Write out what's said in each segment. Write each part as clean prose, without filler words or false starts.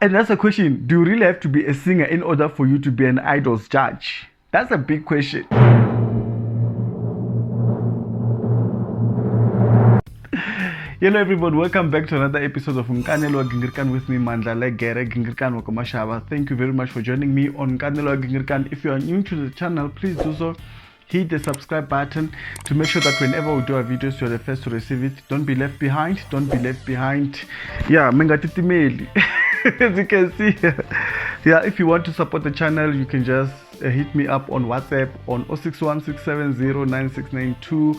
And that's a question. Do you really have to be a singer in order for you to be an Idols judge? That's a big question. Hello everyone, welcome back to another episode of Nkanelo Gingirikani with me, Mandla Gingirikani. Thank you very much for joining me on Nkanelo Gingirikani. If you are new to the channel, please do so. Hit the subscribe button to make sure that whenever we do our videos, you're the first to receive it. Don't be left behind. Don't be left behind. Yeah, mengatiti as you can see. Yeah, if you want to support the channel, you can just hit me up on WhatsApp on 0616709692.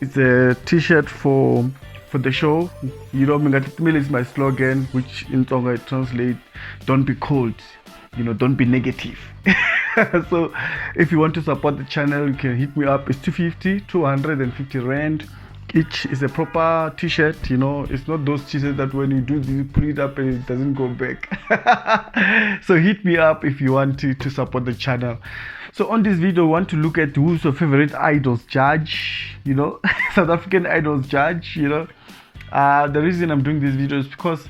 It's a t-shirt for the show. You know, mengatiti is my slogan, which in Tonga it translates, don't be cold, you know, don't be negative. So if you want to support the channel, you can hit me up. It's 250 rand each. Is a proper t-shirt, you know. It's not those t-shirts that when you do this, you put it up and it doesn't go back. So hit me up if you want to support the channel. So on this video, I want to look at who's your favorite Idols judge, you know. South African Idols judge, you know. The reason I'm doing this video is because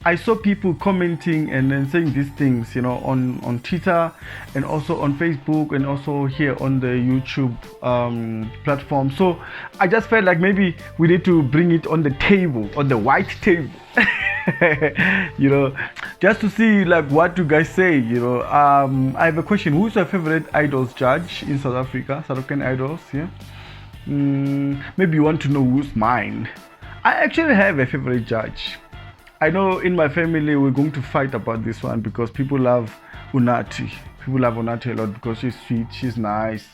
I saw people commenting and then saying these things, you know, on Twitter and also on Facebook and also here on the YouTube platform. So I just felt like maybe we need to bring it on the table, on the white table, you know, just to see like what you guys say, you know. I have a question. Who's your favorite Idols judge in South Africa, South African Idols? Yeah. Maybe you want to know who's mine. I actually have a favorite judge. I know in my family we're going to fight about this one because people love Unathi. People love Unathi a lot because she's sweet, she's nice,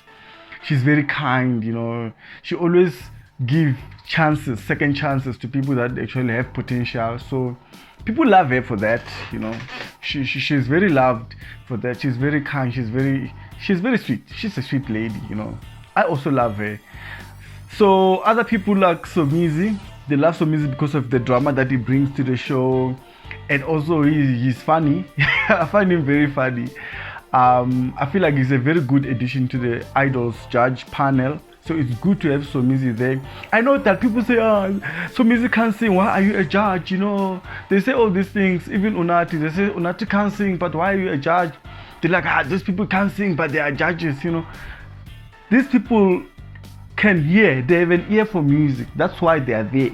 she's very kind, you know. She always gives chances, second chances to people that actually have potential. So people love her for that, you know. She's very loved for that. She's very kind, she's very sweet. She's a sweet lady, you know. I also love her. So other people like Somizi. They love Somizi because of the drama that he brings to the show, and also he's funny. I find him very funny. I feel like he's a very good addition to the Idols judge panel. So it's good to have Somizi there. I know that people say, oh, Somizi can't sing, why are you a judge? You know, they say all these things. Even Unathi, they say Unathi can't sing, but why are you a judge? They're like, these people can't sing, but they are judges, you know. These people can hear, they have an ear for music, that's why they are there.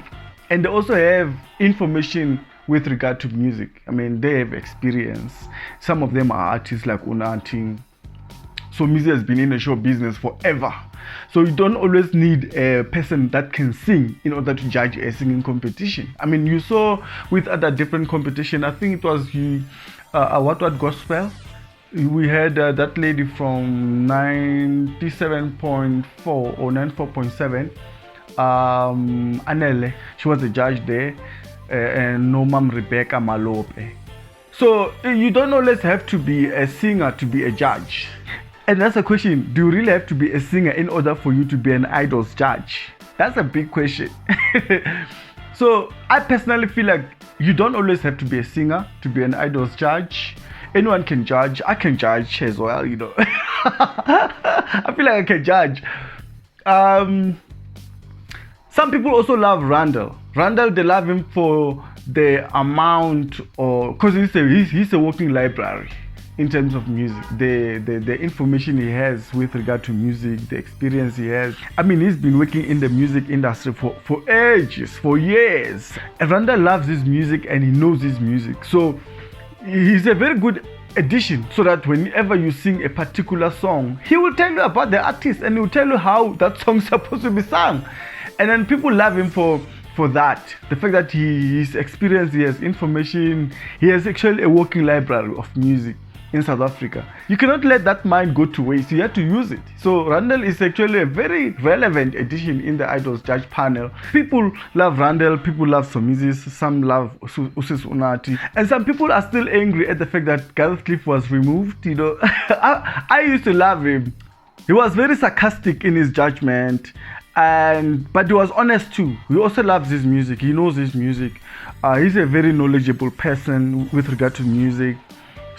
And they also have information with regard to music. I mean, they have experience. Some of them are artists like Unathi. So Somizi has been in the show business forever, so you don't always need a person that can sing in order to judge a singing competition. I mean, you saw with other different competition, I think it was what gospel. We had that lady from 97.4 or 94.7, Nkanelo. She was the judge there, and Nomam Rebecca Malope. So you don't always have to be a singer to be a judge. And that's a question. Do you really have to be a singer in order for you to be an Idols judge? That's a big question. So I personally feel like you don't always have to be a singer to be an Idols judge. Anyone can judge. I can judge as well, you know. I feel like I can judge. Some people also love Randall. Randall, they love him for the amount, or because he's a walking library in terms of music. The information he has with regard to music, the experience he has. I mean, he's been working in the music industry for ages, for years. And Randall loves his music and he knows his music. So he's a very good addition, so that whenever you sing a particular song, he will tell you about the artist and he will tell you how that song is supposed to be sung. And then people love him for that. The fact that he's experienced, he has information, he has actually a working library of music in South Africa. You cannot let that mind go to waste. You have to use it. So Randall is actually a very relevant addition in the Idols judge panel. People love Randall, people love Somizi, some love Unathi, and some people are still angry at the fact that Gareth Cliff was removed. You know, I used to love him. He was very sarcastic in his judgment, but he was honest too. He also loves his music. He knows his music. He's a very knowledgeable person with regard to music.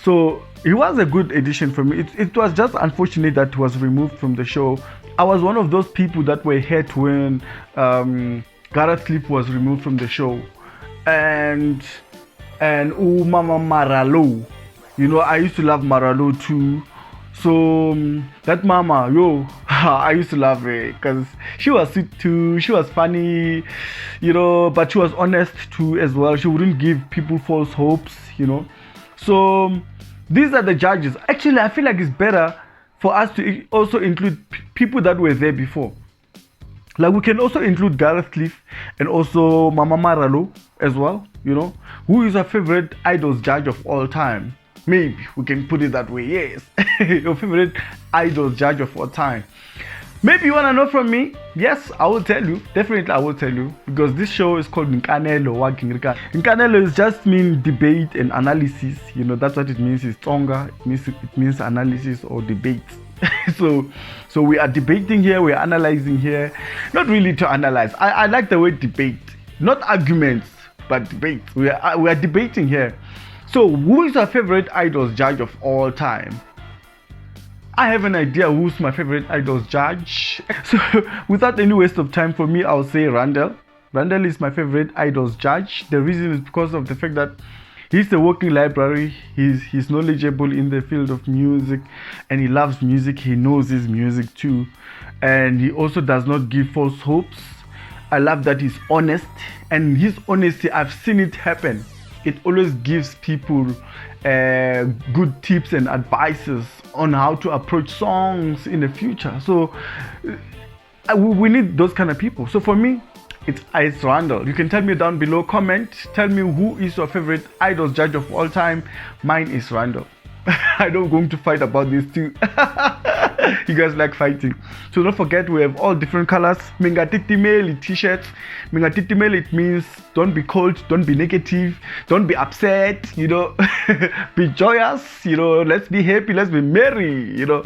So he was a good addition for me. It was just unfortunate that he was removed from the show. I was one of those people that were hurt when Gareth Cliff was removed from the show. And and Mama Maralo. You know, I used to love Maralo too. So that mama, yo, I used to love her because she was sweet too. She was funny, you know, but she was honest too as well. She wouldn't give people false hopes, you know. So these are the judges. Actually, I feel like it's better for us to also include people that were there before. Like we can also include Gareth Cliff and also Mama Maralo as well, you know. Who is our favorite idols judge of all time? Maybe we can put it that way. Yes. Your favorite idols judge of all time. Maybe you want to know from me? Yes, I will tell you. Definitely I will tell you. Because this show is called Nkanelo Gingirikani. Nkanelo is just mean debate and analysis. You know, that's what it means. It's stronger. It means analysis or debate. So we are debating here. We are analyzing here. Not really to analyze. I like the word debate. Not arguments, but debate. We are debating here. So, who is our favorite idols judge of all time? I have an idea who's my favorite idols judge. So, without any waste of time for me, I'll say Randall. Randall is my favorite idols judge. The reason is because of the fact that he's a working library. He's knowledgeable in the field of music, and he loves music. He knows his music too, and he also does not give false hopes. I love that he's honest, and his honesty, I've seen it happen. It always gives people good tips and advices on how to approach songs in the future. So we need those kind of people. So for me, it's Randall. You can tell me down below, comment, tell me who is your favorite idols judge of all time. Mine is Randall. I don't going to fight about this too. You guys like fighting. So don't forget, we have all different colors. Mingatitimail t-shirts. Mingatitimail, it means don't be cold, don't be negative, don't be upset, you know. Be joyous, you know. Let's be happy, let's be merry, you know.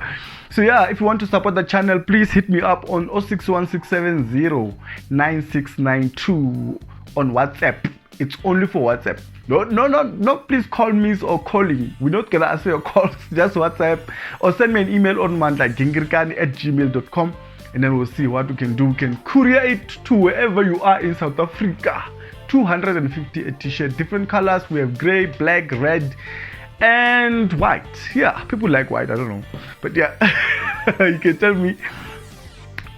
So yeah, if you want to support the channel, please hit me up on 0616709692 on WhatsApp. It's only for WhatsApp. No, please call me or calling. We're not gonna answer your calls, just WhatsApp. Or send me an email on Mandla Gingirikani @gmail.com, and then we'll see what we can do. We can courier it to wherever you are in South Africa. 250 a t-shirt, different colors. We have gray, black, red, and white. Yeah, people like white, I don't know. But yeah, you can tell me.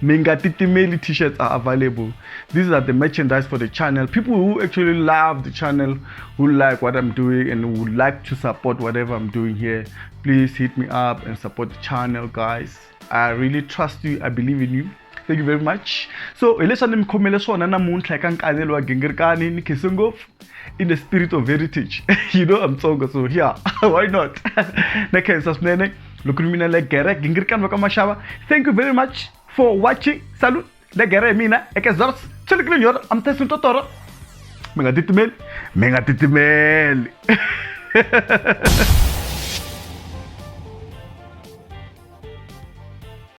Mingatitimail t-shirts are available. These are the merchandise for the channel. People who actually love the channel, who like what I'm doing and would like to support whatever I'm doing here, please hit me up and support the channel, guys. I really trust you. I believe in you. Thank you very much. So, Nkanelo Gingirikani in the spirit of heritage. You know I'm Tsonga, so yeah, why not? Thank you very much for watching. Salute. I'm testing Totoro. Mengatitimail.